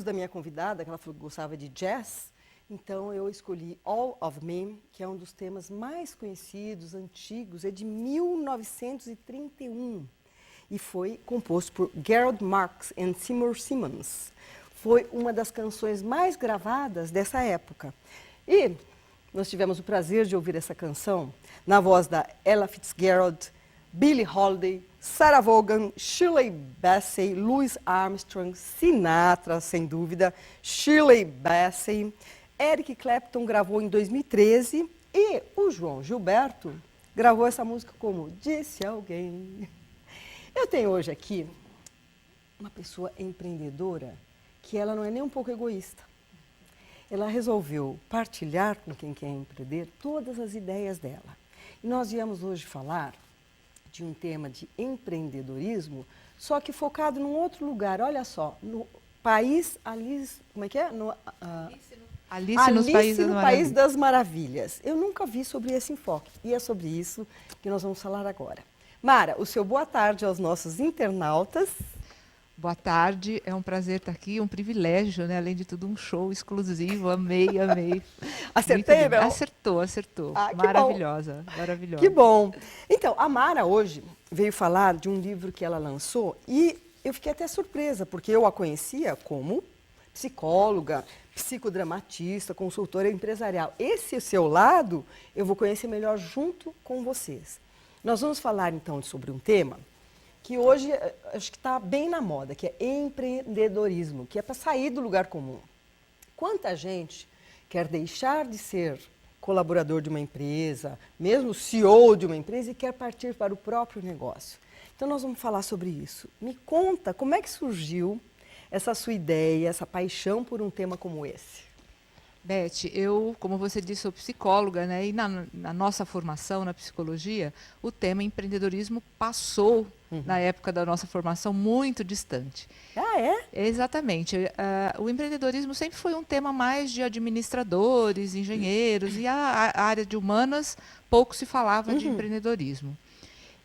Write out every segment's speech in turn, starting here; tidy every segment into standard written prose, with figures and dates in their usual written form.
da minha convidada, que ela falou que gostava de jazz, então eu escolhi All of Me, que é um dos temas mais conhecidos, antigos, é de 1931 e foi composto por Gerald Marx e Seymour Simmons. Foi uma das canções mais gravadas dessa época. E nós tivemos o prazer de ouvir essa canção na voz da Ella Fitzgerald, Billie Holiday, Sarah Vaughan, Shirley Bassey, Louis Armstrong, Sinatra, sem dúvida, Shirley Bassey. Eric Clapton gravou em 2013 e o João Gilberto gravou essa música como Disse Alguém. Eu tenho hoje aqui uma pessoa empreendedora que ela não é nem um pouco egoísta. Ela resolveu partilhar com quem quer empreender todas as ideias dela. E nós viemos hoje falar de um tema de empreendedorismo, só que focado num outro lugar. Olha só, no país Alice, como é que é? Alice no País das Maravilhas. Eu nunca vi sobre esse enfoque e é sobre isso que nós vamos falar agora. Mara, o seu boa tarde aos nossos internautas. Boa tarde, é um prazer estar aqui, um privilégio, né? Além de tudo, um show exclusivo, amei. Acertei, não? Acertou. Ah, maravilhosa. Que bom. Então, a Mara hoje veio falar de um livro que ela lançou e eu fiquei até surpresa, porque eu a conhecia como psicóloga, psicodramatista, consultora empresarial. Esse seu lado eu vou conhecer melhor junto com vocês. Nós vamos falar então sobre um tema que hoje acho que está bem na moda, que é empreendedorismo, que é para sair do lugar comum. Quanta gente quer deixar de ser colaborador de uma empresa, mesmo CEO de uma empresa, e quer partir para o próprio negócio. Então nós vamos falar sobre isso. Me conta como é que surgiu essa sua ideia, essa paixão por um tema como esse. Beth, eu, como você disse, sou psicóloga, né? E na nossa formação na psicologia, o tema empreendedorismo passou, na época da nossa formação, muito distante. Ah, é? Exatamente. O empreendedorismo sempre foi um tema mais de administradores, engenheiros, e a área de humanas pouco se falava de empreendedorismo.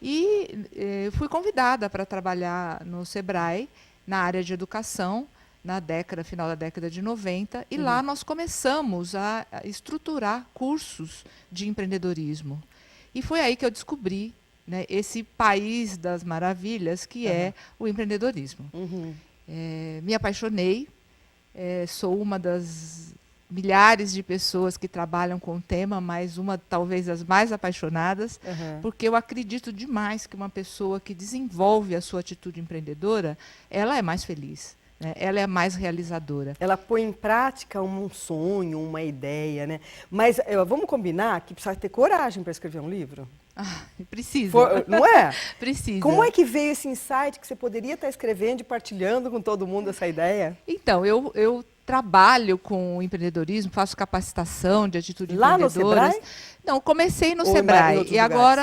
E fui convidada para trabalhar no Sebrae, na área de educação, final da década de 90, e lá nós começamos a estruturar cursos de empreendedorismo. E foi aí que eu descobri, né, esse país das maravilhas que é o empreendedorismo. Me apaixonei, sou uma das milhares de pessoas que trabalham com o tema, mas uma talvez das mais apaixonadas, porque eu acredito demais que uma pessoa que desenvolve a sua atitude empreendedora, ela é mais feliz. Ela é mais realizadora. Ela põe em prática um sonho, uma ideia, né? Mas vamos combinar que precisa ter coragem para escrever um livro? Precisa. Não é? Precisa. Como é que veio esse insight que você poderia estar escrevendo e partilhando com todo mundo essa ideia? Então, eu trabalho com empreendedorismo, faço capacitação de atitude empreendedora. Lá no Sebrae? Não, comecei no Sebrae. E agora,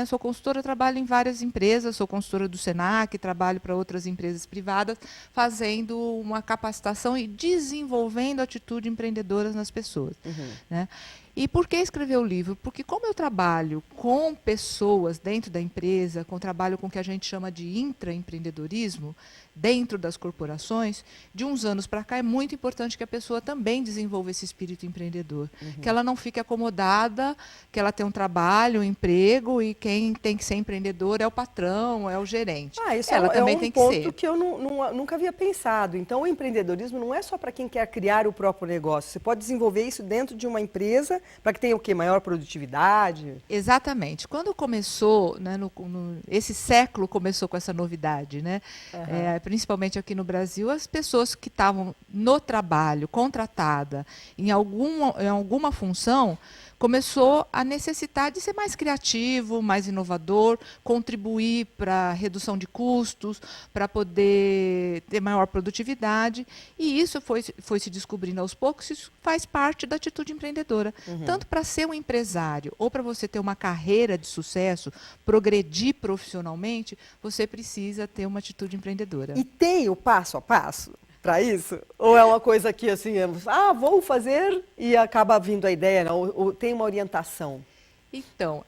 sou consultora, trabalho em várias empresas, sou consultora do Senac, trabalho para outras empresas privadas, fazendo uma capacitação e desenvolvendo atitude empreendedora nas pessoas. Né? E por que escrever o livro? Porque como eu trabalho com pessoas dentro da empresa, trabalho com o que a gente chama de intraempreendedorismo, dentro das corporações, de uns anos para cá é muito importante que a pessoa também desenvolva esse espírito empreendedor. Que ela não fique acomodada, que ela tenha um trabalho, um emprego, e quem tem que ser empreendedor é o patrão, é o gerente. Isso ela também tem que ser. É um ponto que eu nunca havia pensado. Então, o empreendedorismo não é só para quem quer criar o próprio negócio. Você pode desenvolver isso dentro de uma empresa para que tenha o quê? Maior produtividade? Exatamente. Quando começou, né, esse século começou com essa novidade, né? Principalmente aqui no Brasil, as pessoas que estavam no trabalho, contratada, em alguma função, começou a necessitar de ser mais criativo, mais inovador, contribuir para a redução de custos, para poder ter maior produtividade. E isso foi se descobrindo aos poucos, isso faz parte da atitude empreendedora. Tanto para ser um empresário ou para você ter uma carreira de sucesso, progredir profissionalmente, você precisa ter uma atitude empreendedora. E tem o passo a passo para isso? Ou é uma coisa que assim, vou fazer e acaba vindo a ideia, não? Ou tem uma orientação? Então,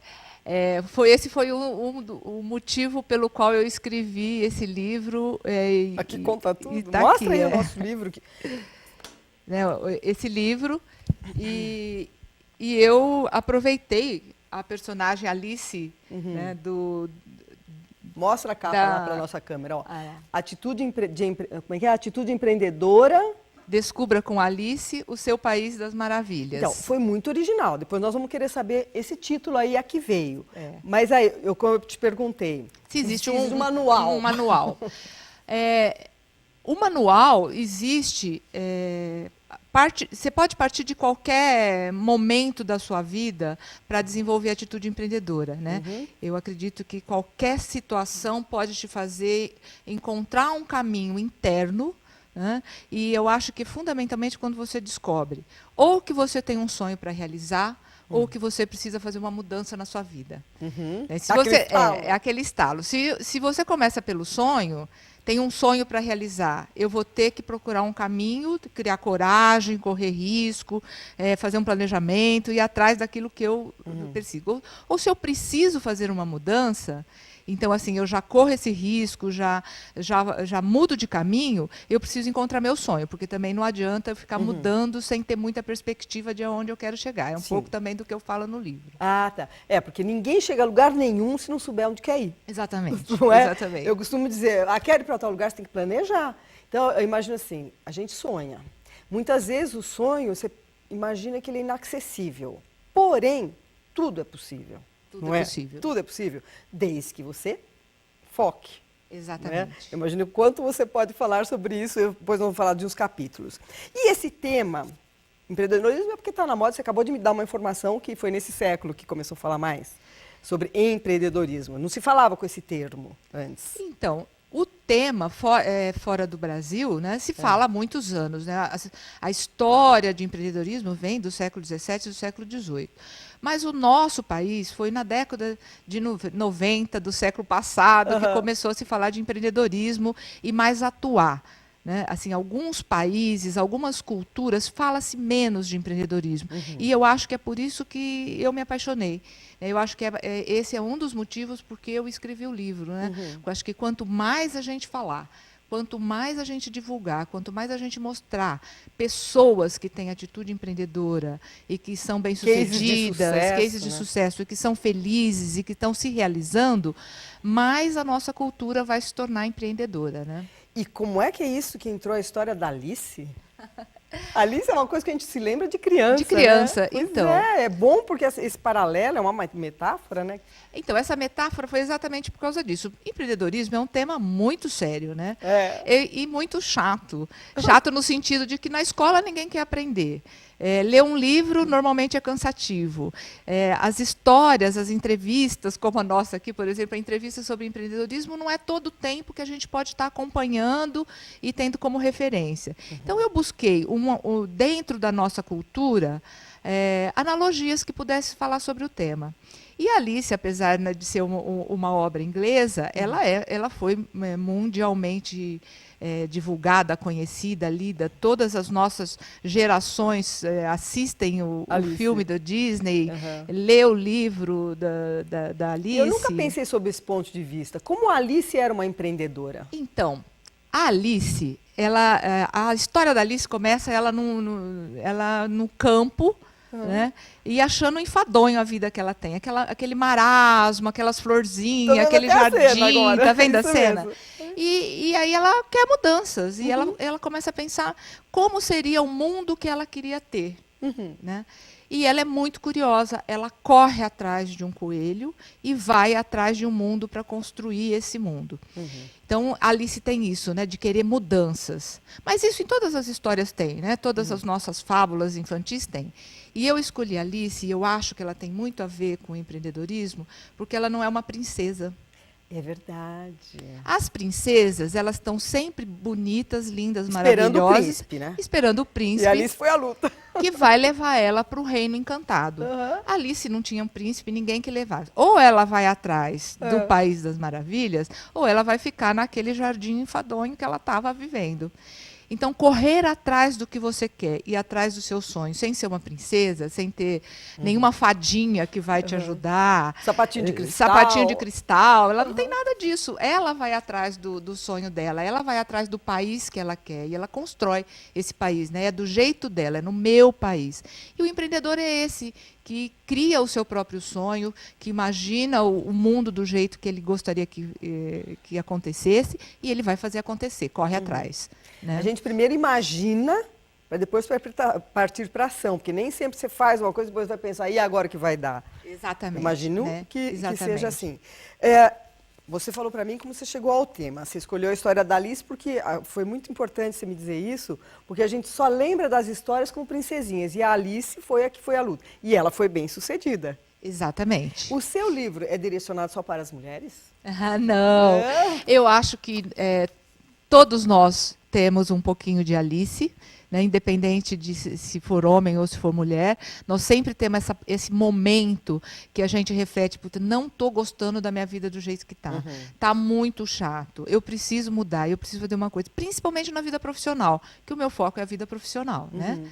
Esse foi o motivo pelo qual eu escrevi esse livro. Aqui conta tudo. Tá Mostra aqui, aí o nosso livro. Né, esse livro. E eu aproveitei a personagem Alice, né, Mostra a capa lá para a nossa câmera. Ó. Como é que é? Atitude empreendedora. Descubra com Alice o seu país das maravilhas. Então, foi muito original. Depois nós vamos querer saber esse título aí a que veio. Mas aí, como eu te perguntei, se existe um manual. Um manual. O manual existe. Você pode partir de qualquer momento da sua vida para desenvolver a atitude empreendedora, né? Eu acredito que qualquer situação pode te fazer encontrar um caminho interno. Né? E eu acho que, fundamentalmente, quando você descobre ou que você tem um sonho para realizar, ou que você precisa fazer uma mudança na sua vida. Aquele estalo. Se você começa pelo sonho, tem um sonho para realizar, eu vou ter que procurar um caminho, criar coragem, correr risco, fazer um planejamento, ir atrás daquilo que eu persigo. Ou se eu preciso fazer uma mudança, então, assim, eu já corro esse risco, já mudo de caminho, eu preciso encontrar meu sonho, porque também não adianta eu ficar mudando sem ter muita perspectiva de onde eu quero chegar. É um pouco também do que eu falo no livro. Ah, tá. Porque ninguém chega a lugar nenhum se não souber onde quer ir. Exatamente. Não é? Exatamente. Eu costumo dizer, quer ir para tal lugar, você tem que planejar. Então, eu imagino assim, a gente sonha. Muitas vezes o sonho, você imagina que ele é inacessível. Porém, tudo é possível. Tudo é possível. Tudo é possível, desde que você foque. Exatamente. Eu imagino quanto você pode falar sobre isso, depois nós vamos falar de uns capítulos. E esse tema, empreendedorismo, é porque está na moda, você acabou de me dar uma informação que foi nesse século que começou a falar mais sobre empreendedorismo. Não se falava com esse termo antes. Então, o tema fora do Brasil, né, se fala há muitos anos. Né? A história de empreendedorismo vem do século XVII e do século XVIII. Mas o nosso país foi na década de 90 do século passado que começou a se falar de empreendedorismo e mais atuar. Né? Assim, alguns países, algumas culturas, fala-se menos de empreendedorismo. E eu acho que é por isso que eu me apaixonei. Eu acho que esse é um dos motivos porque eu escrevi o livro. Né? Eu acho que quanto mais a gente falar, quanto mais a gente divulgar, quanto mais a gente mostrar pessoas que têm atitude empreendedora e que são bem-sucedidas, cases de sucesso, e que são felizes e que estão se realizando, mais a nossa cultura vai se tornar empreendedora. Né? E como é que é isso que entrou a história da Alice? Alice é uma coisa que a gente se lembra de criança. De criança, né? então. É bom porque esse paralelo é uma metáfora, né? Então, essa metáfora foi exatamente por causa disso. Empreendedorismo é um tema muito sério, né? E muito chato. Chato no sentido de que na escola ninguém quer aprender. Ler um livro normalmente é cansativo. As histórias, as entrevistas, como a nossa aqui, por exemplo, a entrevista sobre empreendedorismo, não é todo o tempo que a gente pode estar acompanhando e tendo como referência. Então, eu busquei, dentro da nossa cultura, analogias que pudessem falar sobre o tema. E Alice, apesar de ser uma obra inglesa, ela foi mundialmente divulgada, conhecida, lida. Todas as nossas gerações assistem o filme da Disney, lê o livro da Alice. Eu nunca pensei sobre esse ponto de vista. Como a Alice era uma empreendedora? Então, a Alice, a história da Alice começa ela no campo, né? E achando enfadonho a vida que ela tem. Aquele marasmo, aquelas florzinhas, aquele jardim. Tá vendo a cena? E aí ela quer mudanças. E ela começa a pensar como seria o mundo que ela queria ter. Né? E ela é muito curiosa. Ela corre atrás de um coelho e vai atrás de um mundo para construir esse mundo. Então, Alice tem isso, né, de querer mudanças. Mas isso em todas as histórias tem, né? Todas as nossas fábulas infantis têm. E eu escolhi Alice, e eu acho que ela tem muito a ver com o empreendedorismo, porque ela não é uma princesa. É verdade. As princesas, elas estão sempre bonitas, lindas, esperando maravilhosas. O príncipe, né? Esperando o príncipe. E Alice foi a luta. Que vai levar ela para o reino encantado. Alice não tinha um príncipe, ninguém que levasse. Ou ela vai atrás do País das Maravilhas, ou ela vai ficar naquele jardim enfadonho que ela estava vivendo. Então, correr atrás do que você quer e atrás do seu sonho, sem ser uma princesa, sem ter nenhuma fadinha que vai te ajudar. Sapatinho de cristal. Sapatinho de cristal. Ela não tem nada disso. Ela vai atrás do sonho dela, ela vai atrás do país que ela quer e ela constrói esse país, né? É do jeito dela, é no meu país. E o empreendedor é esse, que cria o seu próprio sonho, que imagina o mundo do jeito que ele gostaria que acontecesse, e ele vai fazer acontecer, corre atrás. Né? A gente primeiro imagina, para depois partir para ação, porque nem sempre você faz uma coisa e depois vai pensar, e agora o que vai dar? Exatamente. Imagino né? que seja assim. Você falou para mim como você chegou ao tema. Você escolheu a história da Alice porque foi muito importante você me dizer isso, porque a gente só lembra das histórias como princesinhas. E a Alice foi a que foi à luta. E ela foi bem sucedida. Exatamente. O seu livro é direcionado só para as mulheres? Não. Eu acho que todos nós temos um pouquinho de Alice. Né, independente de se for homem ou se for mulher, nós sempre temos esse momento que a gente reflete, puta, não estou gostando da minha vida do jeito que está. Está muito chato. Eu preciso mudar, eu preciso fazer uma coisa. Principalmente na vida profissional, que o meu foco é a vida profissional. Né?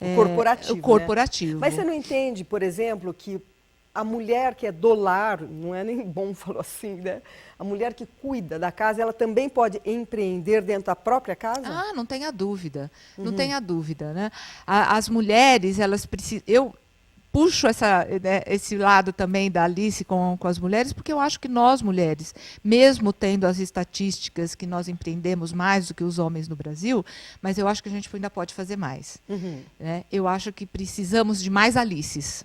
O corporativo. O corporativo. Né? Mas você não entende, por exemplo, que a mulher que é do lar, não é nem bom falar assim, né? A mulher que cuida da casa, ela também pode empreender dentro da própria casa? Ah, não tenha dúvida. Não tenha dúvida. Né? As mulheres, elas precisam... Eu puxo esse lado também da Alice com as mulheres, porque eu acho que nós, mulheres, mesmo tendo as estatísticas que nós empreendemos mais do que os homens no Brasil, mas eu acho que a gente ainda pode fazer mais. Né? Eu acho que precisamos de mais Alices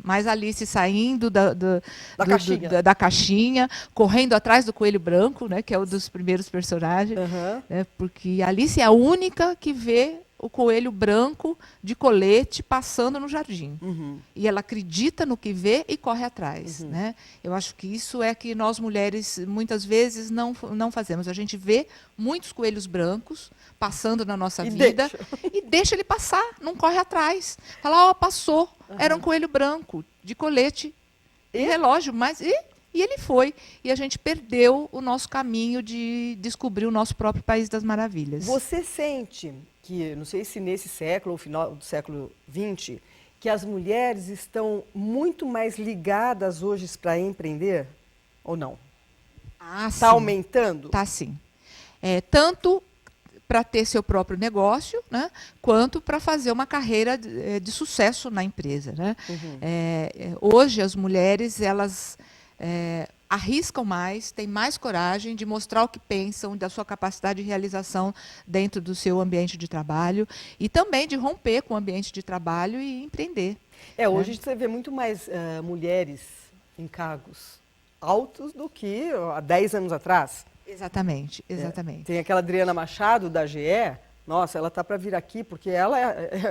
saindo da caixinha, correndo atrás do coelho branco, né, que é um dos primeiros personagens, né, porque a Alice é a única que vê o coelho branco de colete passando no jardim. E ela acredita no que vê e corre atrás. Né? Eu acho que isso é que nós mulheres, muitas vezes, não fazemos. A gente vê muitos coelhos brancos passando na nossa vida e deixa ele passar, não corre atrás. Fala, passou, era um coelho branco de colete e relógio, mas... E ele foi. E a gente perdeu o nosso caminho de descobrir o nosso próprio País das Maravilhas. Você sente que, não sei se nesse século ou final do século XX, que as mulheres estão muito mais ligadas hoje para empreender? Ou não? Está aumentando? Está sim. Tanto para ter seu próprio negócio, né, quanto para fazer uma carreira de sucesso na empresa. Né? Hoje as mulheres, elas... arriscam mais, têm mais coragem de mostrar o que pensam, da sua capacidade de realização dentro do seu ambiente de trabalho e também de romper com o ambiente de trabalho e empreender. Hoje você vê muito mais mulheres em cargos altos do que há 10 anos atrás. Exatamente, exatamente. Tem aquela Adriana Machado, da GE. Nossa, ela está para vir aqui, porque ela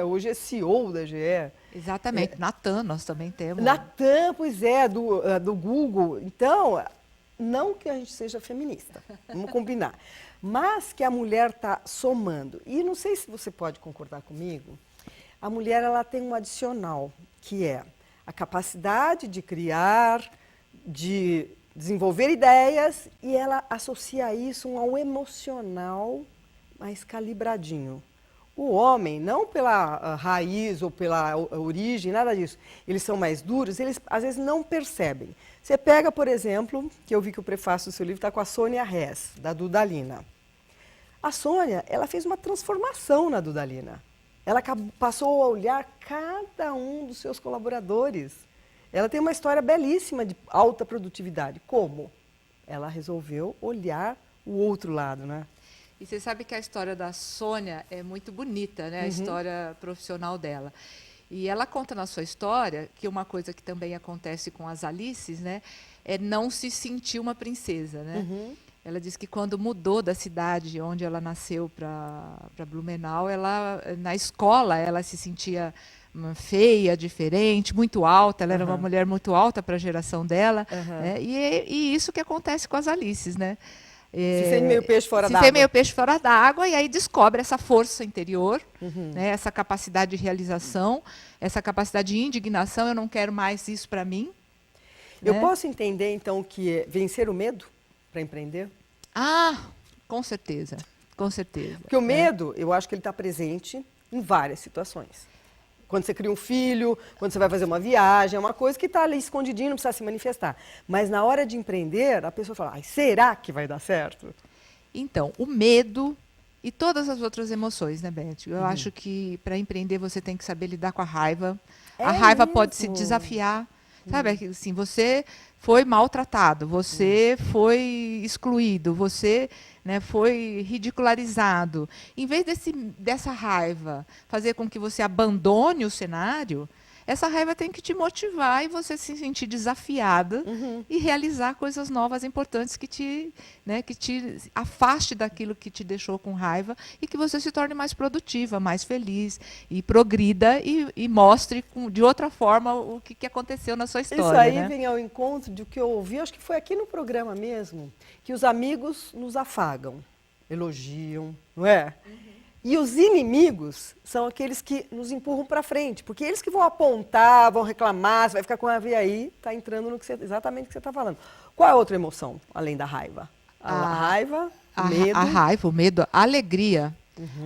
hoje é CEO da GE. Exatamente. Natan, nós também temos. Natan, pois é, do Google. Então, não que a gente seja feminista, vamos combinar, mas que a mulher está somando. E não sei se você pode concordar comigo, a mulher ela tem um adicional, que é a capacidade de criar, de desenvolver ideias, e ela associa isso ao emocional mais calibradinho. O homem, não pela raiz ou pela origem, nada disso, eles são mais duros, eles às vezes não percebem. Você pega, por exemplo, que eu vi que o prefácio do seu livro está com a Sônia Hess, da Dudalina. A Sônia, ela fez uma transformação na Dudalina. Ela passou a olhar cada um dos seus colaboradores. Ela tem uma história belíssima de alta produtividade. Como? Ela resolveu olhar o outro lado, né? E você sabe que a história da Sônia é muito bonita, né? A história profissional dela. E ela conta na sua história que uma coisa que também acontece com as Alices, né, é não se sentir uma princesa, né? Ela diz que quando mudou da cidade onde ela nasceu para Blumenau, na escola ela se sentia feia, diferente, muito alta. Ela era uma mulher muito alta para a geração dela. Né? E isso que acontece com as Alices, né? Se sente meio peixe fora d'água. Se sente meio peixe fora d'água, e aí descobre essa força interior, né, essa capacidade de realização, essa capacidade de indignação. Eu não quero mais isso para mim. Eu posso entender, então, que vencer o medo para empreender? Ah, com certeza. Com certeza. Porque o medo, eu acho que ele está presente em várias situações. Quando você cria um filho, quando você vai fazer uma viagem, é uma coisa que está ali escondidinho, não precisa se manifestar. Mas na hora de empreender, a pessoa fala, ai, será que vai dar certo? Então, o medo e todas as outras emoções, né, Beth? Eu acho que para empreender você tem que saber lidar com a raiva. A raiva pode se desafiar. Sabe, assim, você foi maltratado, você foi excluído, você, né, foi ridicularizado. Em vez dessa raiva fazer com que você abandone o cenário, essa raiva tem que te motivar e você se sentir desafiada e realizar coisas novas, importantes que te afaste daquilo que te deixou com raiva e que você se torne mais produtiva, mais feliz e progrida e mostre de outra forma o que aconteceu na sua história. Isso aí, né? vem ao encontro do que eu ouvi, acho que foi aqui no programa mesmo, que os amigos nos afagam, elogiam, não é? E os inimigos são aqueles que nos empurram para frente, porque eles que vão apontar, vão reclamar, você vai ficar com raiva, e aí está entrando no que exatamente o que você está falando. Qual é a outra emoção, além da raiva? A raiva, o medo. A raiva, o medo, a alegria.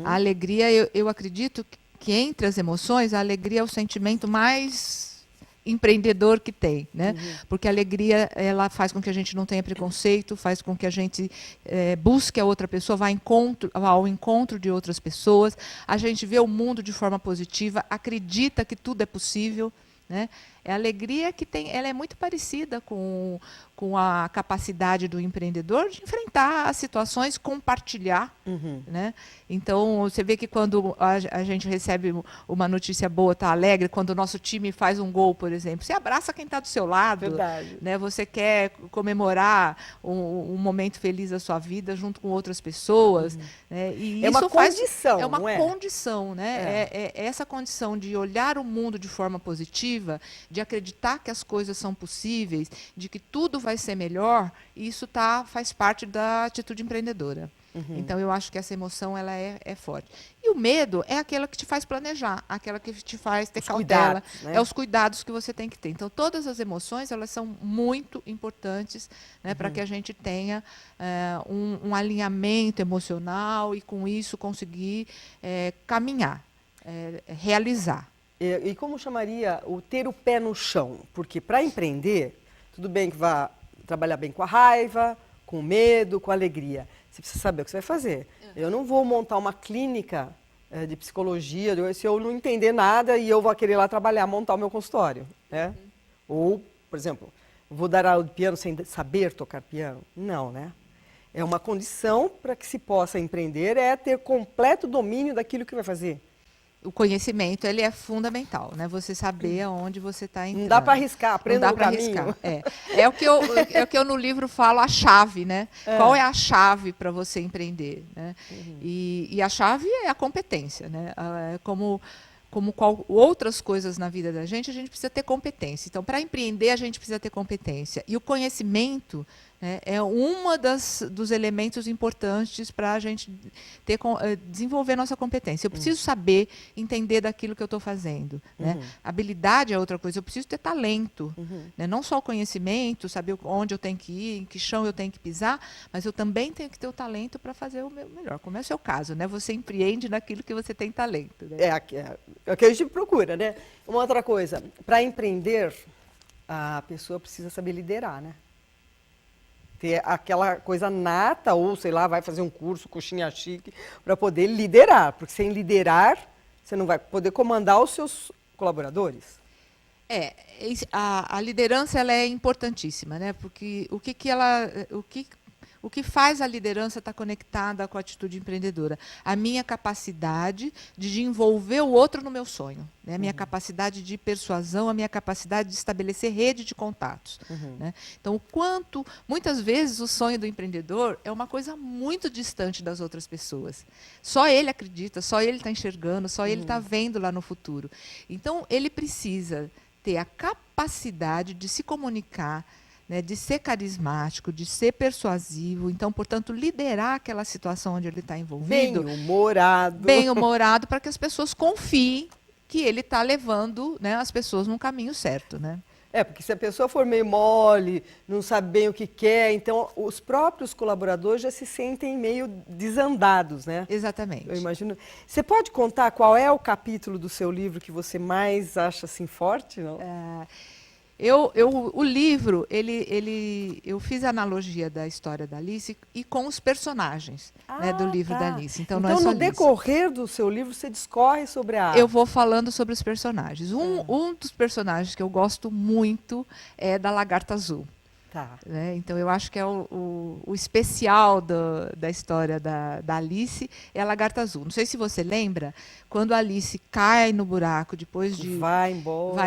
A alegria, eu acredito que entre as emoções, a alegria é o sentimento mais empreendedor que tem, né? Porque a alegria, ela faz com que a gente não tenha preconceito, faz com que a gente busque a outra pessoa, vá ao encontro de outras pessoas, a gente vê o mundo de forma positiva, acredita que tudo é possível, né? É a alegria que tem, ela é muito parecida com a capacidade do empreendedor de enfrentar as situações, compartilhar, né? Então, você vê que quando a gente recebe uma notícia boa, está alegre, quando o nosso time faz um gol, por exemplo, você abraça quem está do seu lado. Verdade. Né? Você quer comemorar um momento feliz da sua vida junto com outras pessoas. Né? E É isso uma condição, é uma não é? condição, né? É essa condição de olhar o mundo de forma positiva, de acreditar que as coisas são possíveis, de que tudo vai ser melhor, isso faz parte da atitude empreendedora. Então, eu acho que essa emoção ela é forte. E o medo é aquela que te faz planejar, aquela que te faz ter cautela. Cuidados, né? É os cuidados que você tem que ter. Então, todas as emoções elas são muito importantes, né, para que a gente tenha um alinhamento emocional e, com isso, conseguir caminhar, realizar. E como chamaria o ter o pé no chão? Porque para empreender, tudo bem que vá trabalhar bem com a raiva, com o medo, com a alegria. Você precisa saber o que você vai fazer. Eu não vou montar uma clínica de psicologia se eu não entender nada e eu vou querer lá trabalhar, montar o meu consultório. Né? Ou, por exemplo, vou dar aula de piano sem saber tocar piano? Não, né? É uma condição para que se possa empreender, é ter completo domínio daquilo que vai fazer. O conhecimento ele é fundamental, né? Você saber aonde você está entrando. Não dá para arriscar, aprenda no caminho. É o que eu no livro falo, a chave, né? Qual é a chave para você empreender? Né? E a chave é a competência, né? Como outras coisas na vida da gente precisa ter competência. Então, para empreender, a gente precisa ter competência. E o conhecimento, né, é dos elementos importantes para a gente desenvolver nossa competência. Eu preciso saber, entender daquilo que eu estou fazendo. Né? Habilidade é outra coisa. Eu preciso ter talento. Né? Não só o conhecimento, saber onde eu tenho que ir, em que chão eu tenho que pisar, mas eu também tenho que ter o talento para fazer o meu melhor. Como é o seu caso, né? Você empreende naquilo que você tem talento. Né? É o que a gente procura, né? Uma outra coisa, para empreender, a pessoa precisa saber liderar, né? Ter aquela coisa nata, ou sei lá, vai fazer um curso, coxinha chique, para poder liderar. Porque sem liderar, você não vai poder comandar os seus colaboradores. A liderança ela é importantíssima, né? Porque o que faz a liderança estar conectada com a atitude empreendedora? A minha capacidade de envolver o outro no meu sonho, né? A minha capacidade de persuasão, a minha capacidade de estabelecer rede de contatos. Né? Então, muitas vezes o sonho do empreendedor é uma coisa muito distante das outras pessoas. Só ele acredita, só ele está enxergando, só ele está vendo lá no futuro. Então, ele precisa ter a capacidade de se comunicar, né, de ser carismático, de ser persuasivo, então, portanto, liderar aquela situação onde ele está envolvido. Bem-humorado, para que as pessoas confiem que ele está levando, né, as pessoas num caminho certo. Né? Porque se a pessoa for meio mole, não sabe bem o que quer, então os próprios colaboradores já se sentem meio desandados, né? Exatamente. Eu imagino. Você pode contar qual é o capítulo do seu livro que você mais acha assim forte, não? O livro, eu fiz a analogia da história da Alice e com os personagens, né, do livro da Alice. Então, não é só no Alice. decorrer do seu livro, você discorre sobre a... Eu vou falando sobre os personagens. Um dos personagens que eu gosto muito é da Lagarta Azul. Tá. Né? Então, eu acho que é o especial da história da Alice é a Lagarta Azul. Não sei se você lembra, quando a Alice cai no buraco, depois de... Vai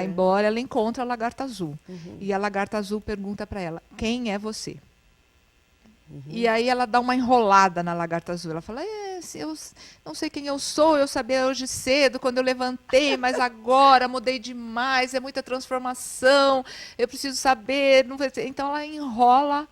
embora, ela encontra a Lagarta Azul. E a Lagarta Azul pergunta para ela, quem é você? E aí ela dá uma enrolada na Lagarta Azul. Ela fala, eu não sei quem eu sou, eu sabia hoje cedo, quando eu levantei, mas agora mudei demais, é muita transformação, eu preciso saber. Então ela enrola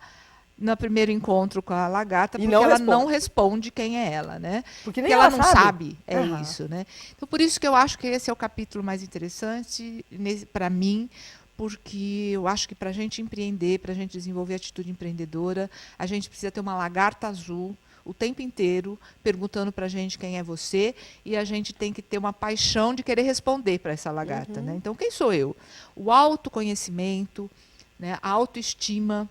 no primeiro encontro com a lagarta, porque ela não responde quem é ela, né? Porque nem ela não sabe, Uhum. isso, né? Então por isso que eu acho que esse é o capítulo mais interessante para mim, porque eu acho que para a gente empreender, para a gente desenvolver atitude empreendedora, a gente precisa ter uma lagarta azul o tempo inteiro perguntando para a gente quem é você, e a gente tem que ter uma paixão de querer responder para essa lagarta. Né? Então, quem sou eu? O autoconhecimento, né? A autoestima,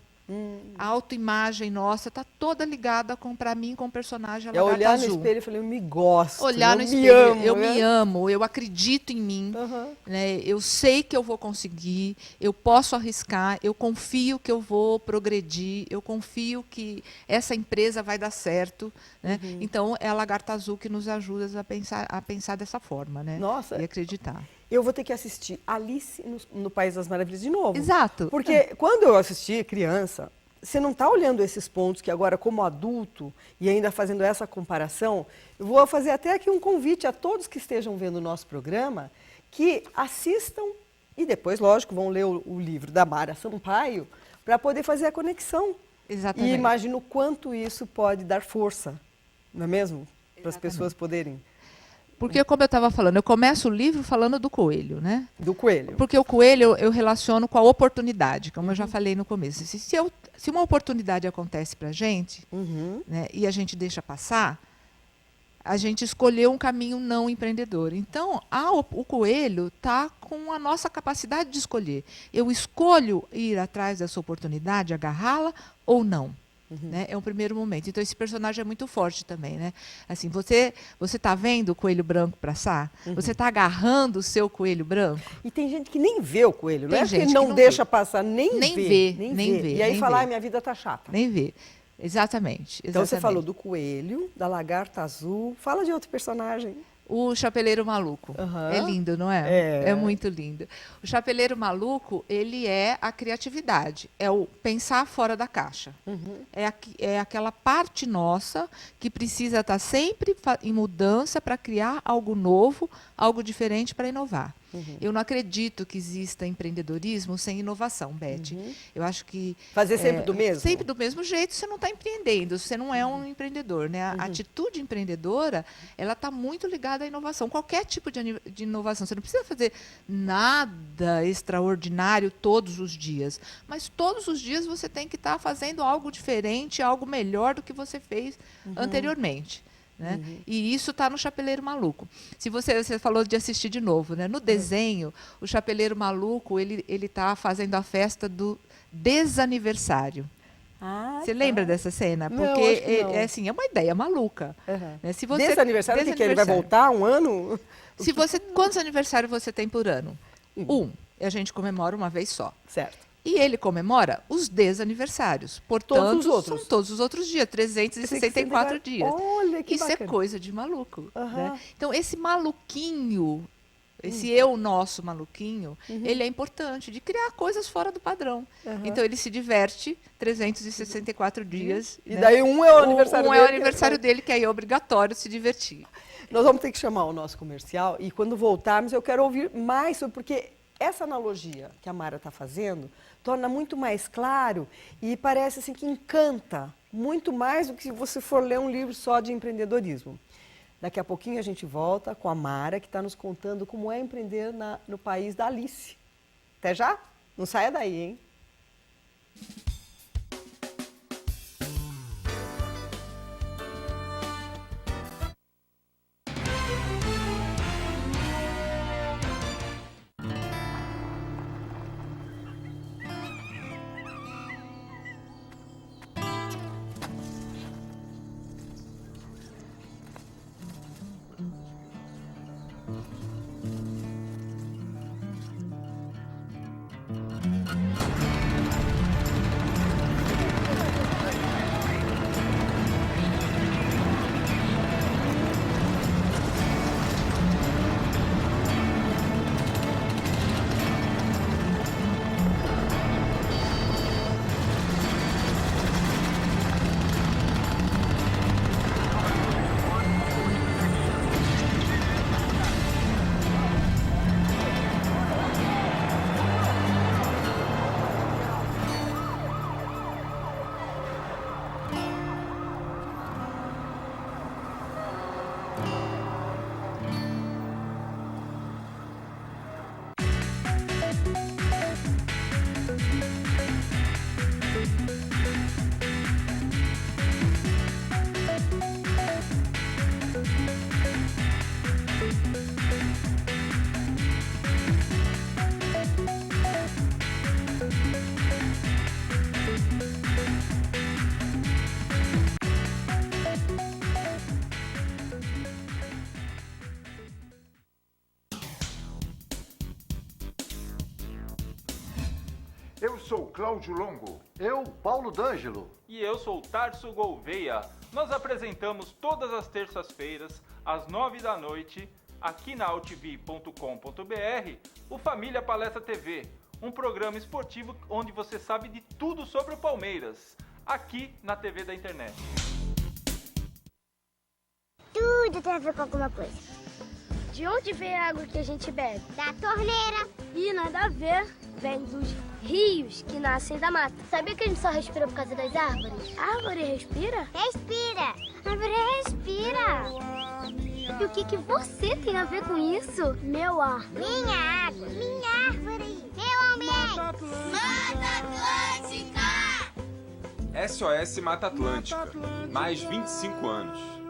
a autoimagem nossa está toda ligada para mim, com o personagem a Lagarta olhar Azul. no espelho e falar, eu me gosto, olhar no espelho, eu me amo, eu acredito em mim, né? Eu sei que eu vou conseguir, eu posso arriscar, eu confio que eu vou progredir, eu confio que essa empresa vai dar certo. Né? Então, é a Lagarta Azul que nos ajuda a pensar dessa forma, né? Nossa, e acreditar. Eu vou ter que assistir Alice no País das Maravilhas de novo. Exato. Porque quando eu assisti criança, você não está olhando esses pontos que agora, como adulto, e ainda fazendo essa comparação, eu vou fazer até aqui um convite a todos que estejam vendo o nosso programa, que assistam e depois, lógico, vão ler o livro da Mara Sampaio para poder fazer a conexão. Exatamente. E imagino o quanto isso pode dar força, não é mesmo? Para as pessoas poderem... Porque, como eu estava falando, eu começo o livro falando do coelho, né? Do coelho. Porque o coelho eu relaciono com a oportunidade, como eu já falei no começo. Se uma oportunidade acontece para a gente, né, e a gente deixa passar, a gente escolheu um caminho não empreendedor. Então, o coelho está com a nossa capacidade de escolher. Eu escolho ir atrás dessa oportunidade, agarrá-la ou não. Né? É um primeiro momento. Então, esse personagem é muito forte também. Né? Assim, você está vendo o coelho branco para assar? Você está agarrando o seu coelho branco? E tem gente que nem vê o coelho, não é que gente não que não deixa vê. passar, nem vê. E aí fala, minha vida está chata. Nem vê. Exatamente. Então, você falou do coelho, da lagarta azul. Fala de outro personagem. O Chapeleiro Maluco. É lindo, não é? É muito lindo. O Chapeleiro Maluco, ele é a criatividade, é o pensar fora da caixa. É aquela parte nossa que precisa estar sempre em mudança para criar algo novo, algo diferente para inovar. Eu não acredito que exista empreendedorismo sem inovação, Beth. Eu acho que... Fazer sempre do mesmo? Sempre do mesmo jeito, você não está empreendendo, você não é um empreendedor. Né? A atitude empreendedora, ela está muito ligada à inovação. Qualquer tipo de inovação. Você não precisa fazer nada extraordinário todos os dias. Mas todos os dias você tem que estar fazendo algo diferente, algo melhor do que você fez anteriormente. Né? E isso está no Chapeleiro Maluco. Se você falou de assistir de novo, né? No desenho, o Chapeleiro Maluco ele está fazendo a festa do desaniversário. Você lembra dessa cena? Porque não. é uma ideia maluca. Né? Se você, desaniversário, que ele vai voltar um ano? Quantos aniversários você tem por ano? Um. E a gente comemora uma vez só. Certo. E ele comemora os desaniversários. Portanto, são todos os outros dias, 364 dias. Olha, que Isso bacana. É coisa de maluco. Né? Então, esse maluquinho, esse eu nosso maluquinho, ele é importante, de criar coisas fora do padrão. Então, ele se diverte 364 dias. E né? daí um é o aniversário dele. É o aniversário dele, que aí é obrigatório se divertir. Nós vamos ter que chamar o nosso comercial e quando voltarmos eu quero ouvir mais sobre, porque essa analogia que a Mara está fazendo torna muito mais claro e parece assim que encanta muito mais do que se você for ler um livro só de empreendedorismo. Daqui a pouquinho a gente volta com a Mara, que está nos contando como é empreender no país da Alice. Até já! Não saia daí, hein? Eu sou Cláudio Longo. Eu, Paulo D'Angelo. E eu sou Tarso Gouveia. Nós apresentamos todas as terças-feiras, às 9h, aqui na altv.com.br, o Família Palestra TV, um programa esportivo onde você sabe de tudo sobre o Palmeiras, aqui na TV da internet. Tudo tem a ver com alguma coisa. De onde vem a água que a gente bebe? Da torneira. E nada a ver, vem dos rios que nascem da mata. Sabia que a gente só respira por causa das árvores? A árvore respira? Respira! A árvore respira! E o que você tem a ver com isso? Meu ar. Minha água. Minha árvore. Meu ambiente. Mata Atlântica! SOS Mata Atlântica. Mais 25 anos.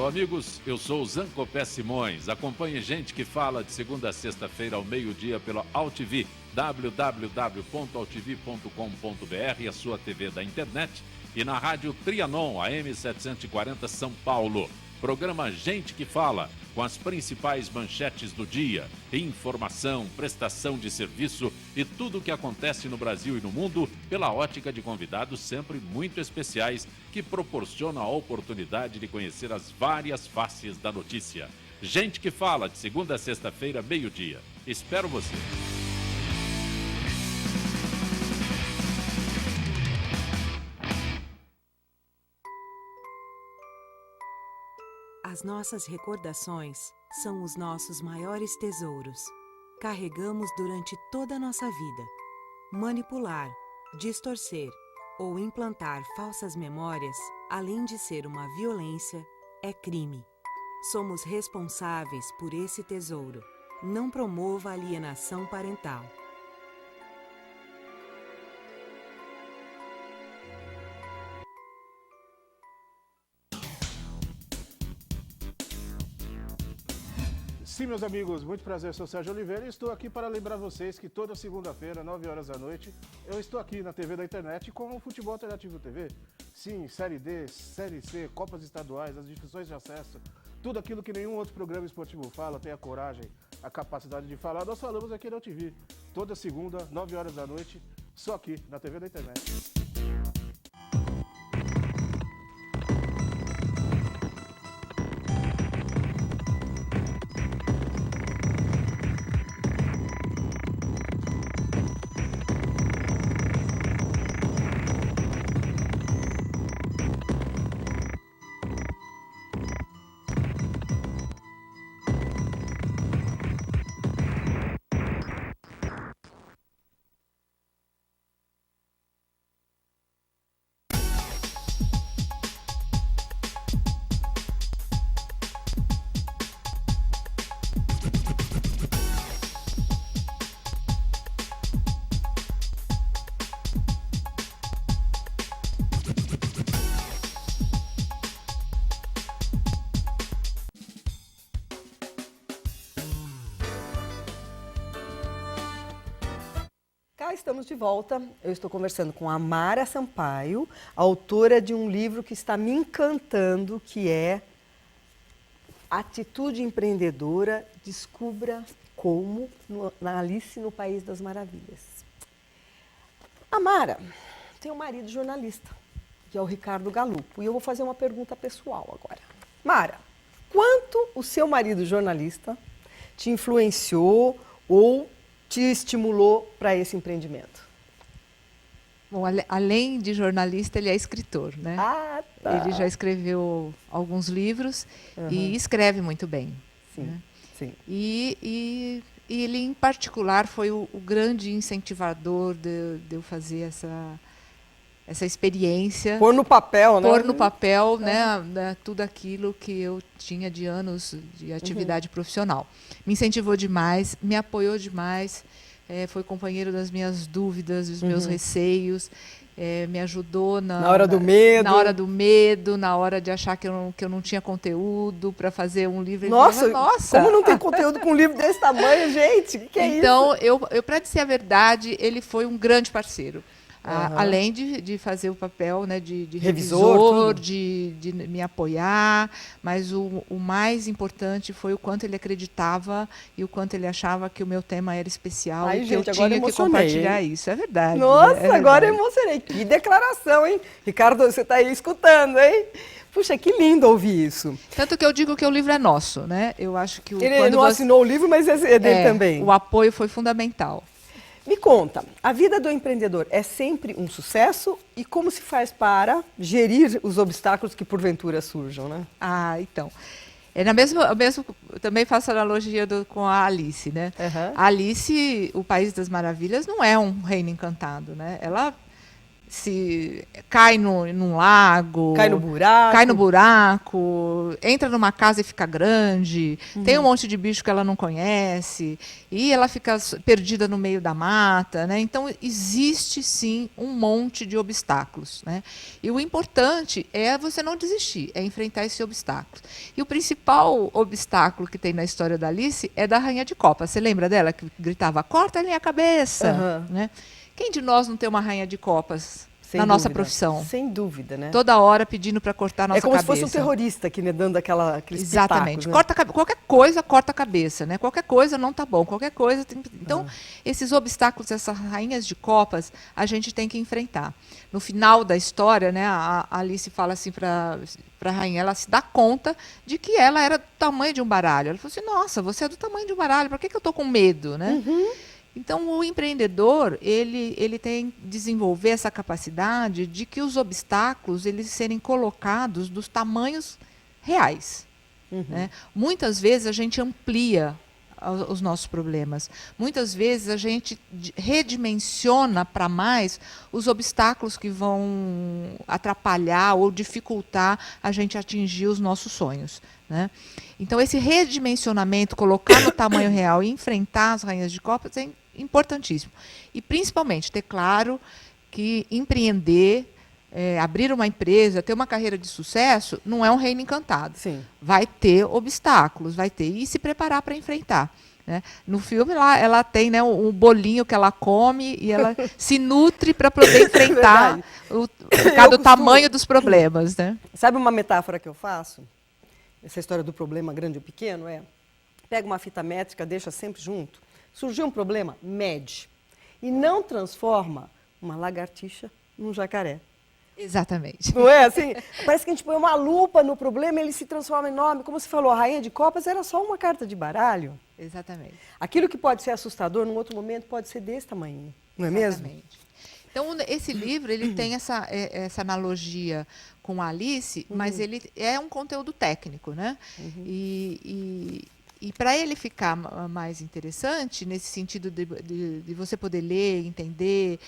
Alô, amigos, eu sou o Zancopé Simões. Acompanhe Gente que Fala de segunda a sexta-feira ao meio-dia pela AltV, www.altv.com.br, a sua TV da internet, e na rádio Trianon, AM 740 São Paulo. Programa Gente que Fala, com as principais manchetes do dia, informação, prestação de serviço e tudo o que acontece no Brasil e no mundo pela ótica de convidados sempre muito especiais que proporcionam a oportunidade de conhecer as várias faces da notícia. Gente que Fala, de segunda a sexta-feira, meio-dia. Espero você. As nossas recordações são os nossos maiores tesouros. Carregamos durante toda a nossa vida. Manipular, distorcer ou implantar falsas memórias, além de ser uma violência, é crime. Somos responsáveis por esse tesouro. Não promova alienação parental. Sim, meus amigos, muito prazer, eu sou Sérgio Oliveira e estou aqui para lembrar vocês que toda segunda-feira, 9h da noite, eu estou aqui na TV da internet com o Futebol Alternativo TV. Sim, Série D, Série C, Copas Estaduais, as divisões de acesso, tudo aquilo que nenhum outro programa esportivo fala, tem a coragem, a capacidade de falar, nós falamos aqui na TV. Toda segunda, 9h da noite, só aqui na TV da internet. Olá, estamos de volta. Eu estou conversando com a Mara Sampaio, autora de um livro que está me encantando, que é Atitude Empreendedora, Descubra Como, na Alice no País das Maravilhas. A Mara tem um marido jornalista, que é o Ricardo Galupo, e eu vou fazer uma pergunta pessoal agora. Mara, quanto o seu marido jornalista te influenciou ou te estimulou para esse empreendimento? Bom, além de jornalista, ele é escritor, né? Ah, tá. Ele já escreveu alguns livros e escreve muito bem. Sim, né? sim. E ele, em particular, foi o grande incentivador de eu fazer essa experiência. Pôr no papel, né? Pôr no papel, né, tudo aquilo que eu tinha de anos de atividade profissional. Me incentivou demais, me apoiou demais, foi companheiro das minhas dúvidas, dos meus receios, me ajudou na hora do medo. Na hora do medo, na hora de achar que eu não tinha conteúdo para fazer um livro. Nossa, como não tem conteúdo com um livro desse tamanho, gente? O que é isso? Então, para dizer a verdade, ele foi um grande parceiro. Além de fazer o papel, né, de revisor, de me apoiar, mas o mais importante foi o quanto ele acreditava e o quanto ele achava que o meu tema era especial e que eu tinha que compartilhar isso. É verdade. Nossa, agora eu emocionei. Que declaração, hein? Ricardo, você está aí escutando, hein? Puxa, que lindo ouvir isso. Tanto que eu digo que o livro é nosso, né? Eu acho que ele não assinou o livro, mas é dele também. O apoio foi fundamental. Me conta, a vida do empreendedor é sempre um sucesso e como se faz para gerir os obstáculos que porventura surjam, né? Então, eu também faço analogia com a Alice, né? A Alice, o País das Maravilhas, não é um reino encantado, né? Ela se cai num lago, cai no buraco, entra numa casa e fica grande, tem um monte de bicho que ela não conhece, e ela fica perdida no meio da mata, né? Então, existe, sim, um monte de obstáculos, né? E o importante é você não desistir, é enfrentar esse obstáculo. E o principal obstáculo que tem na história da Alice é da Rainha de Copas. Você lembra dela que gritava, corta a minha cabeça, né? Quem de nós não tem uma rainha de copas na nossa profissão? Sem dúvida, né? Toda hora pedindo para cortar a nossa cabeça. É como se fosse um terrorista que dando aqueles Exatamente. pitacos, né? Qualquer coisa, corta a cabeça, né? Qualquer coisa não está bom. Qualquer coisa tem... Então, esses obstáculos, essas rainhas de copas, a gente tem que enfrentar. No final da história, né, a Alice fala assim para a rainha, ela se dá conta de que ela era do tamanho de um baralho. Ela falou assim, nossa, você é do tamanho de um baralho, por que eu estou com medo, né? Então, o empreendedor, ele tem que desenvolver essa capacidade de que os obstáculos eles serem colocados dos tamanhos reais. Né? Muitas vezes a gente amplia os nossos problemas. Muitas vezes a gente redimensiona para mais os obstáculos que vão atrapalhar ou dificultar a gente atingir os nossos sonhos. Né? Então, esse redimensionamento, colocar no tamanho real e enfrentar as rainhas de copas é importantíssimo. E, principalmente, ter claro que empreender, abrir uma empresa, ter uma carreira de sucesso, não é um reino encantado. Sim. Vai ter obstáculos, e se preparar para enfrentar. Né? No filme, ela tem, né, um bolinho que ela come e ela se nutre para poder enfrentar o tamanho dos problemas. Né? Sabe uma metáfora que eu faço? Essa história do problema grande ou pequeno pega uma fita métrica, deixa sempre junto. Surgiu um problema, mede. E não transforma uma lagartixa num jacaré. Exatamente. Não é assim? Parece que a gente põe uma lupa no problema e ele se transforma enorme. Como você falou, a rainha de copas era só uma carta de baralho. Exatamente. Aquilo que pode ser assustador, num outro momento, pode ser desse tamanho. Não é mesmo? Então, esse livro ele tem essa analogia com a Alice, mas ele é um conteúdo técnico, né? E para ele ficar mais interessante, nesse sentido de você poder ler, entender,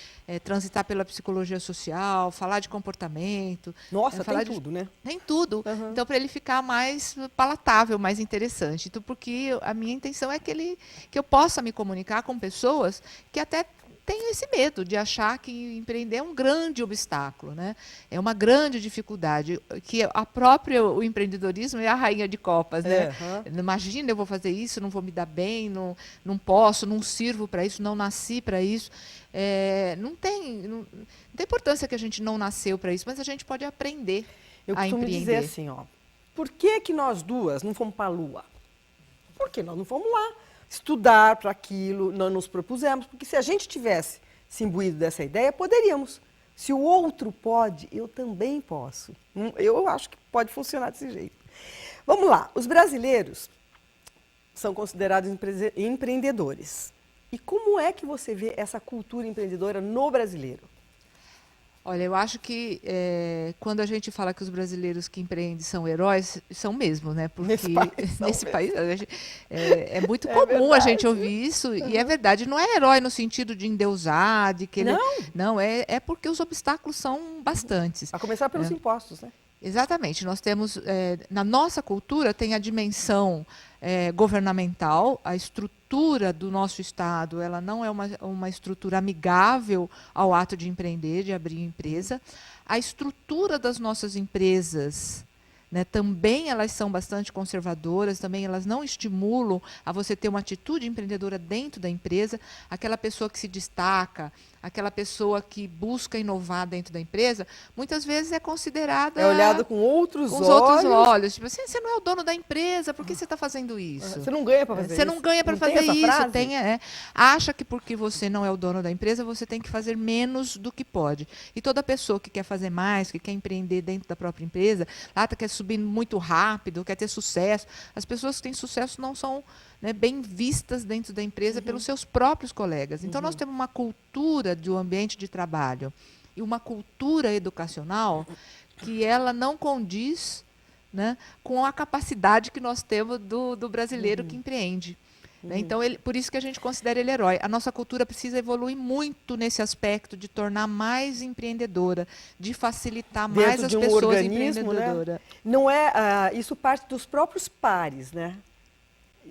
transitar pela psicologia social, falar de comportamento. Nossa, tem tudo, né? Tem tudo. Então, para ele ficar mais palatável, mais interessante. Então, porque a minha intenção é que eu possa me comunicar com pessoas que até tenho esse medo de achar que empreender é um grande obstáculo, né? É uma grande dificuldade, que o empreendedorismo é a rainha de copas, né? Imagina, eu vou fazer isso, não vou me dar bem, não posso, não sirvo para isso, não nasci para isso. Não tem importância que a gente não nasceu para isso, mas a gente pode aprender a empreender. Eu costumo dizer assim, por que nós duas não fomos para a Lua? Porque nós não fomos lá estudar para aquilo, nós nos propusemos, porque se a gente tivesse se imbuído dessa ideia, poderíamos. Se o outro pode, eu também posso. Eu acho que pode funcionar desse jeito. Vamos lá, os brasileiros são considerados empreendedores. E como é que você vê essa cultura empreendedora no brasileiro? Olha, eu acho que quando a gente fala que os brasileiros que empreendem são heróis, são mesmo, né? Porque nesse país é muito comum a gente ouvir isso, e é verdade. Não é herói no sentido de endeusar, de querer... Não, é porque os obstáculos são bastantes. A começar pelos impostos, né? Exatamente. Nós temos, na nossa cultura, tem a dimensão governamental, a estrutura do nosso Estado, ela não é uma estrutura amigável ao ato de empreender, de abrir empresa. A estrutura das nossas empresas, né, também elas são bastante conservadoras, também elas não estimulam a você ter uma atitude empreendedora dentro da empresa. Aquela pessoa que se destaca, aquela pessoa que busca inovar dentro da empresa, muitas vezes é considerada... É olhada com outros olhos. Outros olhos. Tipo assim, você não é o dono da empresa, por que você está fazendo isso? Você não ganha para fazer isso. Você não ganha para fazer isso. Acha que porque você não é o dono da empresa, você tem que fazer menos do que pode. E toda pessoa que quer fazer mais, que quer empreender dentro da própria empresa, quer subir muito rápido, quer ter sucesso. As pessoas que têm sucesso não são bem vistas dentro da empresa pelos seus próprios colegas. Então, nós temos uma cultura do ambiente de trabalho e uma cultura educacional que ela não condiz, né, com a capacidade que nós temos do brasileiro que empreende. Então, por isso que a gente considera ele herói. A nossa cultura precisa evoluir muito nesse aspecto de tornar mais empreendedora, de facilitar mais as pessoas empreendedoras. Né? Não isso parte dos próprios pares, né?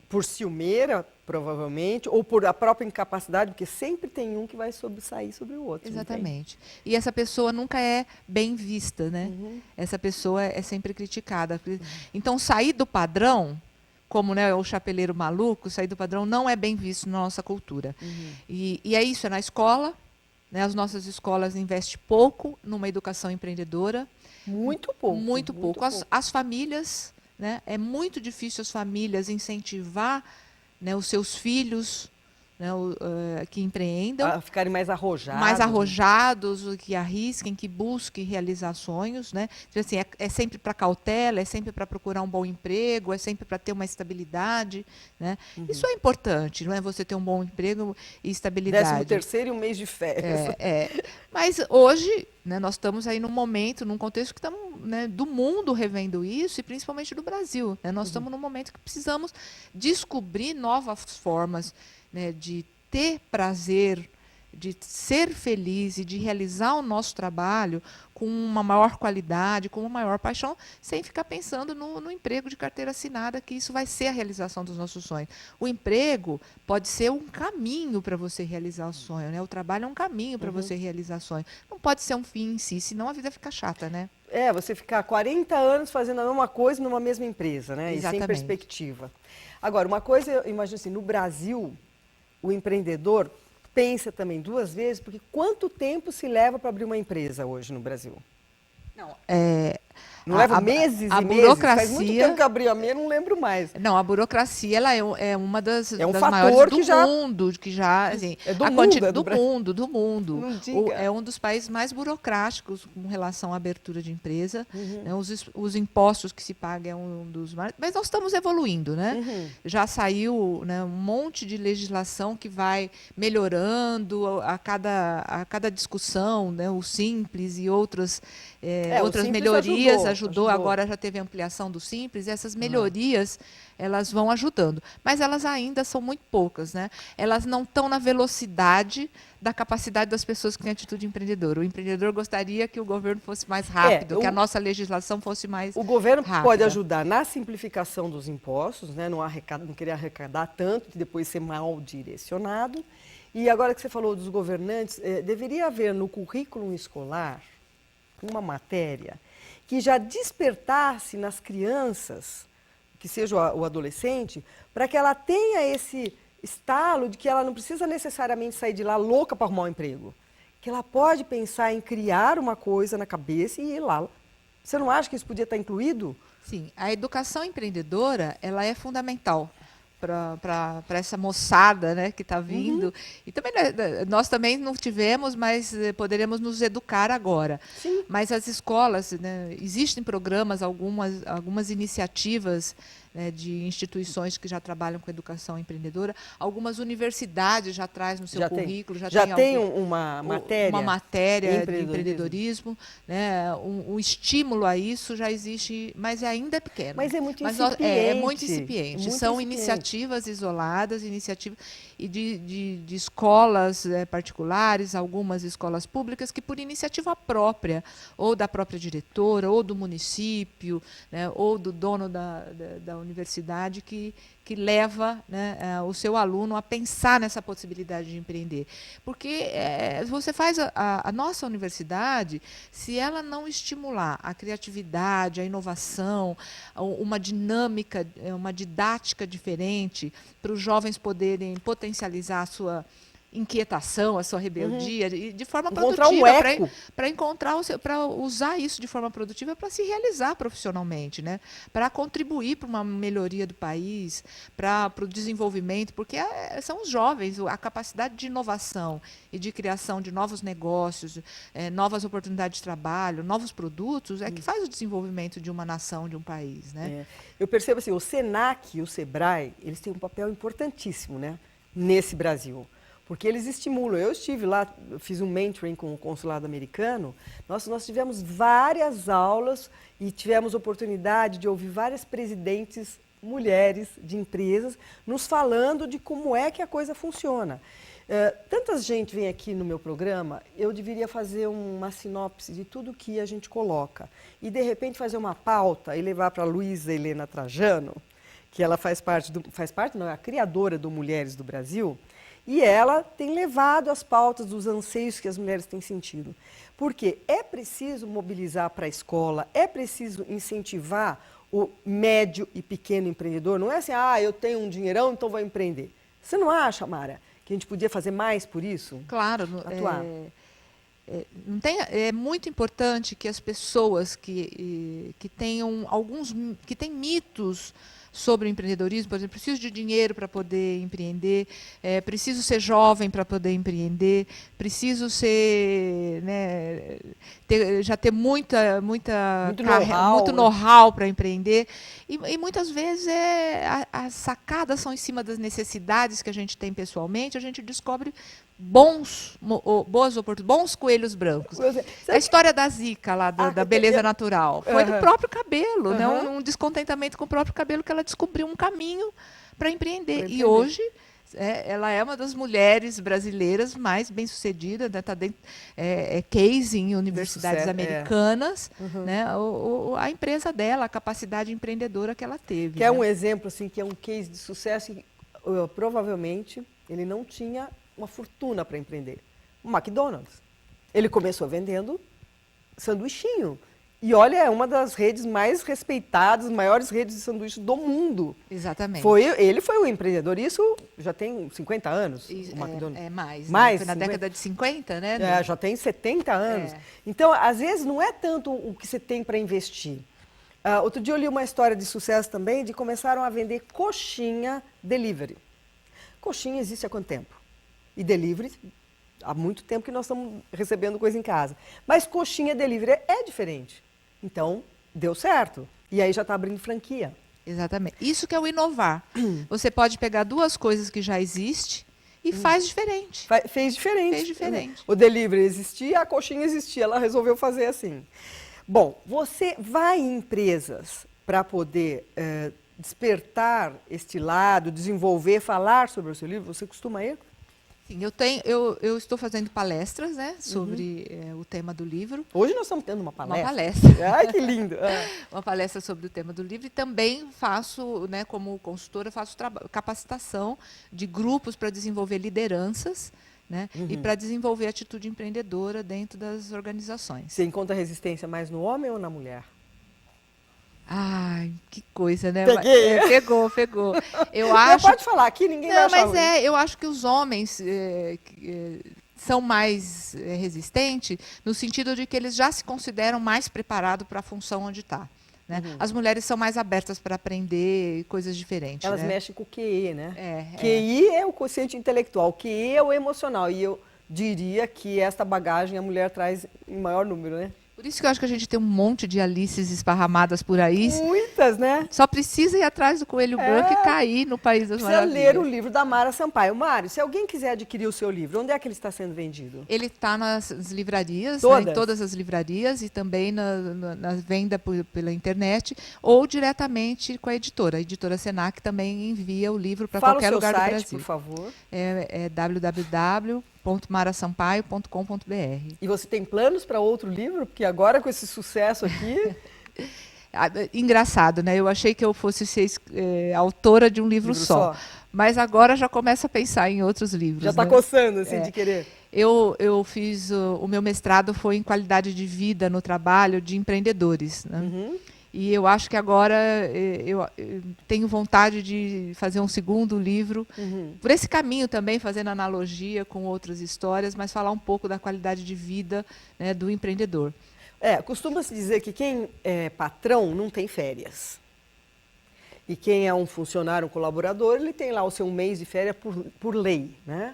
Por ciumeira, provavelmente, ou por a própria incapacidade, porque sempre tem um que vai sobressair sobre o outro. Exatamente. E essa pessoa nunca é bem vista, né? Essa pessoa é sempre criticada. Então, sair do padrão, como o chapeleiro maluco, sair do padrão não é bem visto na nossa cultura. E é isso, é na escola, né? As nossas escolas investem pouco numa educação empreendedora. Muito pouco. Muito pouco. As famílias... né? É muito difícil as famílias incentivar, né, os seus filhos, né, que empreendam. A ficarem mais arrojados. Mais arrojados, que arrisquem, que busquem realizar sonhos. Né? Assim, é sempre para cautela, é sempre para procurar um bom emprego, é sempre para ter uma estabilidade. Né? Isso é importante, não é? Você ter um bom emprego e estabilidade. 13º e um mês de férias. Mas hoje, né, nós estamos aí num contexto que estamos, né, do mundo revendo isso, e principalmente do Brasil. Né? Nós estamos num momento que precisamos descobrir novas formas, né, de ter prazer, de ser feliz e de realizar o nosso trabalho com uma maior qualidade, com uma maior paixão, sem ficar pensando no emprego de carteira assinada, que isso vai ser a realização dos nossos sonhos. O emprego pode ser um caminho para você realizar o sonho, né? O trabalho é um caminho para você realizar o sonho. Não pode ser um fim em si, senão a vida fica chata, né? Você ficar 40 anos fazendo a mesma coisa numa mesma empresa, né? Exatamente. E sem perspectiva. Agora, uma coisa, eu imagino assim, no Brasil, o empreendedor pensa também 2 vezes, porque quanto tempo se leva para abrir uma empresa hoje no Brasil? Não leva meses e meses? Burocracia... Faz muito tempo que abri a minha, não lembro mais. Não, a burocracia ela é uma das fator maiores do mundo, que já assim, do mundo. É um dos países mais burocráticos com relação à abertura de empresa. Né? Os impostos que se pagam é um dos mais. Mas nós estamos evoluindo, né? Já saiu, né, um monte de legislação que vai melhorando a cada discussão, né? O Simples e outras melhorias ajudou. Agora já teve ampliação do Simples, e essas melhorias elas vão ajudando, mas elas ainda são muito poucas, né? Elas não estão na velocidade da capacidade das pessoas que têm atitude empreendedora. O empreendedor gostaria que o governo fosse mais rápido, que a nossa legislação fosse mais O governo rápida. Pode ajudar na simplificação dos impostos, né? Não querer arrecadar tanto e depois ser mal direcionado. E agora que você falou dos governantes, deveria haver no currículo escolar uma matéria que já despertasse nas crianças, que seja o adolescente, para que ela tenha esse estalo de que ela não precisa necessariamente sair de lá louca para arrumar um emprego. Que ela pode pensar em criar uma coisa na cabeça e ir lá. Você não acha que isso podia estar incluído? Sim, a educação empreendedora, ela é fundamental para essa moçada, né, que está vindo. E também nós também não tivemos, mas poderemos nos educar agora. Sim. Mas as escolas, né, existem programas, algumas iniciativas, né, de instituições que já trabalham com educação empreendedora. Algumas universidades já trazem no seu currículo. Já tem uma matéria de empreendedorismo. Né, um estímulo a isso já existe, mas ainda é pequeno. Mas é muito incipiente. É muito incipiente. São iniciativas isoladas, iniciativas e de escolas particulares, algumas escolas públicas, que por iniciativa própria, ou da própria diretora, ou do município, né, ou do dono da universidade, que leva, né, o seu aluno a pensar nessa possibilidade de empreender. Porque você faz a nossa universidade, se ela não estimular a criatividade, a inovação, uma dinâmica, uma didática diferente, para os jovens poderem potencializar a sua inquietação, a sua rebeldia, de forma produtiva, para usar isso de forma produtiva para se realizar profissionalmente, né? Para contribuir para uma melhoria do país, para o desenvolvimento, porque são os jovens, a capacidade de inovação e de criação de novos negócios, novas oportunidades de trabalho, novos produtos, que faz o desenvolvimento de uma nação, de um país, né? Eu percebo assim, o Senac e o Sebrae, eles têm um papel importantíssimo, né, nesse Brasil. Porque eles estimulam. Eu estive lá, fiz um mentoring com o consulado americano, nós tivemos várias aulas e tivemos oportunidade de ouvir várias presidentes mulheres de empresas nos falando de como é que a coisa funciona. Tanta gente vem aqui no meu programa, eu deveria fazer uma sinopse de tudo que a gente coloca. E, de repente, fazer uma pauta e levar para a Luísa Helena Trajano, que ela é a criadora do Mulheres do Brasil. E ela tem levado as pautas dos anseios que as mulheres têm sentido. Porque é preciso mobilizar para a escola, é preciso incentivar o médio e pequeno empreendedor. Não é assim, eu tenho um dinheirão, então vou empreender. Você não acha, Mara, que a gente podia fazer mais por isso? Claro. Atuar. É muito importante que as pessoas que tenham que têm mitos sobre o empreendedorismo, por exemplo, preciso de dinheiro para poder empreender, preciso ser jovem para poder empreender, preciso ser, né, já ter muito know-how para empreender. E muitas vezes as sacadas são em cima das necessidades que a gente tem pessoalmente, a gente descobre boas oportunidades, bons coelhos brancos. A história da Zica, lá, da beleza natural, foi do próprio cabelo, né? Um descontentamento com o próprio cabelo, que ela descobriu um caminho para empreender. E hoje ela é uma das mulheres brasileiras mais bem-sucedidas, né? Tá dentro, case em universidades americanas, né? A empresa dela, a capacidade empreendedora que ela teve. Que é um exemplo, assim, que é um case de sucesso e provavelmente ele não tinha uma fortuna para empreender. O McDonald's. Ele começou vendendo sanduichinho. E olha, é uma das redes mais respeitadas, maiores redes de sanduíche do mundo. Exatamente. Ele foi o empreendedor. Isso já tem 50 anos, o McDonald's. Mais. Mais, né? Foi na década de 50, né? Já tem 70 anos. Então, às vezes, não é tanto o que você tem para investir. Outro dia eu li uma história de sucesso também, de começaram a vender coxinha delivery. Coxinha existe há quanto tempo? E delivery, há muito tempo que nós estamos recebendo coisa em casa. Mas coxinha delivery é diferente. Então, deu certo. E aí já está abrindo franquia. Exatamente. Isso que é o inovar. Você pode pegar duas coisas que já existem e faz diferente. Fez diferente. Fez diferente. O delivery existia, a coxinha existia. Ela resolveu fazer assim. Bom, você vai em empresas para poder despertar este lado, desenvolver, falar sobre o seu livro? Você costuma ir? Sim, eu estou fazendo palestras, né, sobre o tema do livro. Hoje nós estamos tendo uma palestra. Uma palestra. Ai, que lindo. Uma palestra sobre o tema do livro e também faço, né, como consultora, faço capacitação de grupos para desenvolver lideranças, né, e para desenvolver atitude empreendedora dentro das organizações. Você encontra resistência mais no homem ou na mulher? Ai, que coisa, né? Peguei. Pegou. Eu acho. Não, pode falar aqui, ninguém vai achar ruim. Eu acho que os homens são mais resistentes no sentido de que eles já se consideram mais preparados para a função onde está. Né? As mulheres são mais abertas para aprender coisas diferentes. Elas né? mexem com o QI, né? QI é o quociente intelectual, QI é o emocional. E eu diria que esta bagagem a mulher traz em maior número, né? Por isso que eu acho que a gente tem um monte de Alices esparramadas por aí. Muitas, né? Só precisa ir atrás do coelho branco e cair no País das Maravilhas. Precisa ler o livro da Mara Sampaio. Mário, se alguém quiser adquirir o seu livro, onde é que ele está sendo vendido? Ele está nas livrarias, Todas? né, em todas as livrarias e também na venda pela internet ou diretamente com a editora Senac também envia o livro para qualquer lugar do Brasil. Fala o seu site, por favor. É www.marasampaio.com.br. E você tem planos para outro livro? Porque agora com esse sucesso aqui... Engraçado, né? Eu achei que eu fosse ser autora de um livro só. Mas agora já começo a pensar em outros livros. Já está né? coçando, assim, de querer. Eu fiz... o meu mestrado foi em qualidade de vida no trabalho de empreendedores. Né? E eu acho que agora eu tenho vontade de fazer um segundo livro, por esse caminho também, fazendo analogia com outras histórias, mas falar um pouco da qualidade de vida, né, do empreendedor. Costuma-se dizer que quem é patrão não tem férias. E quem é um funcionário, um colaborador, ele tem lá o seu mês de férias por lei, né?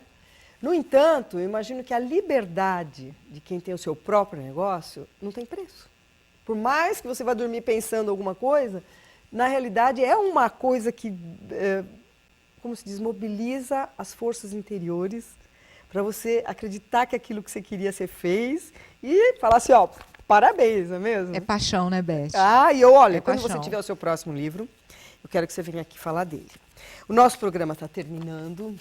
No entanto, eu imagino que a liberdade de quem tem o seu próprio negócio não tem preço. Por mais que você vá dormir pensando alguma coisa, na realidade é uma coisa que, como se diz, mobiliza as forças interiores para você acreditar que aquilo que você queria você fez e falar assim, ó, parabéns, não é mesmo? É paixão, né, Beth? E olha, quando paixão. você tiver o seu próximo livro, eu quero que você venha aqui falar dele. O nosso programa está terminando.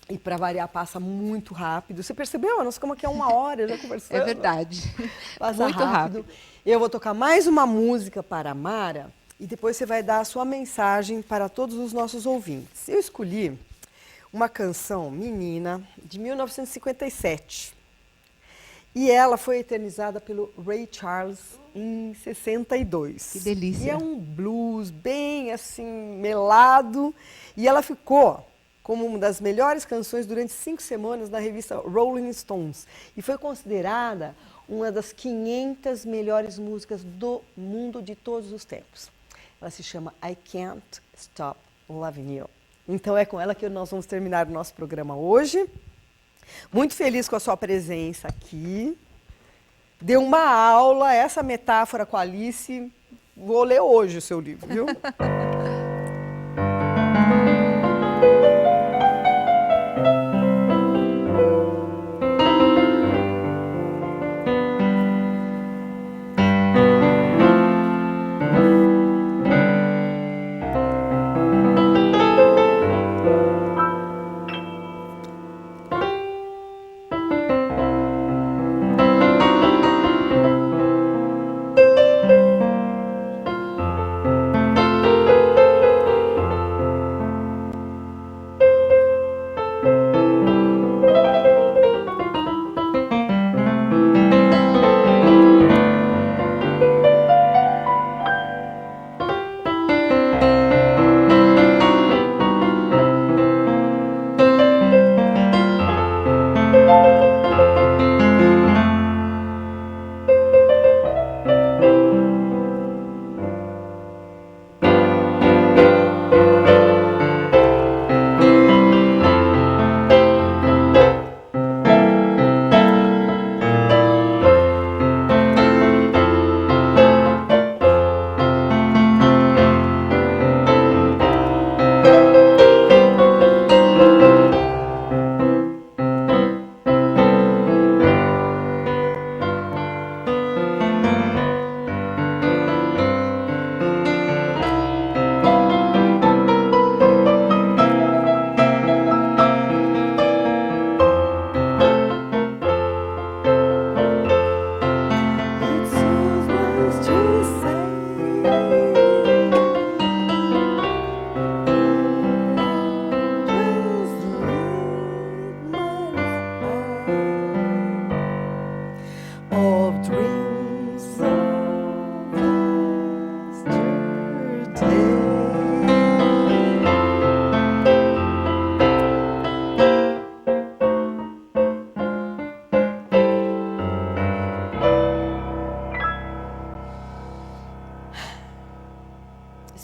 E para variar, passa muito rápido. Você percebeu? Nós ficamos aqui há 1 hora já conversando. É verdade. Passa muito rápido. Eu vou tocar mais uma música para a Mara e depois você vai dar a sua mensagem para todos os nossos ouvintes. Eu escolhi uma canção menina de 1957. E ela foi eternizada pelo Ray Charles em 62. Que delícia. E é um blues bem assim, melado. E ela ficou como uma das melhores canções durante 5 semanas na revista Rolling Stones. E foi considerada uma das 500 melhores músicas do mundo de todos os tempos. Ela se chama I Can't Stop Loving You. Então é com ela que nós vamos terminar o nosso programa hoje. Muito feliz com a sua presença aqui. Deu uma aula, essa metáfora com a Alice. Vou ler hoje o seu livro, viu?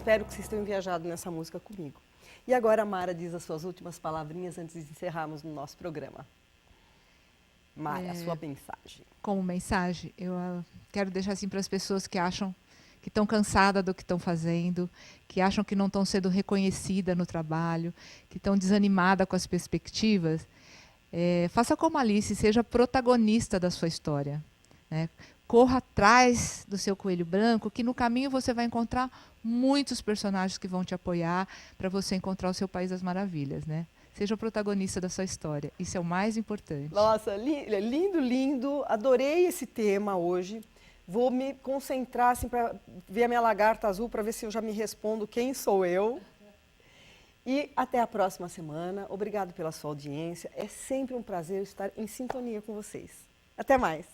espero que vocês tenham viajado nessa música comigo. E agora a Mara diz as suas últimas palavrinhas antes de encerrarmos no nosso programa. Mara, a sua mensagem. Como mensagem, eu quero deixar assim para as pessoas que acham que estão cansadas do que estão fazendo, que acham que não estão sendo reconhecidas no trabalho, que estão desanimadas com as perspectivas. Faça como Alice, seja protagonista da sua história, né? Corra atrás do seu coelho branco, que no caminho você vai encontrar muitos personagens que vão te apoiar para você encontrar o seu País das Maravilhas, né? Seja o protagonista da sua história. Isso é o mais importante. Nossa, lindo, lindo. Adorei esse tema hoje. Vou me concentrar assim, para ver a minha lagarta azul, para ver se eu já me respondo quem sou eu. E até a próxima semana. Obrigado pela sua audiência. É sempre um prazer estar em sintonia com vocês. Até mais.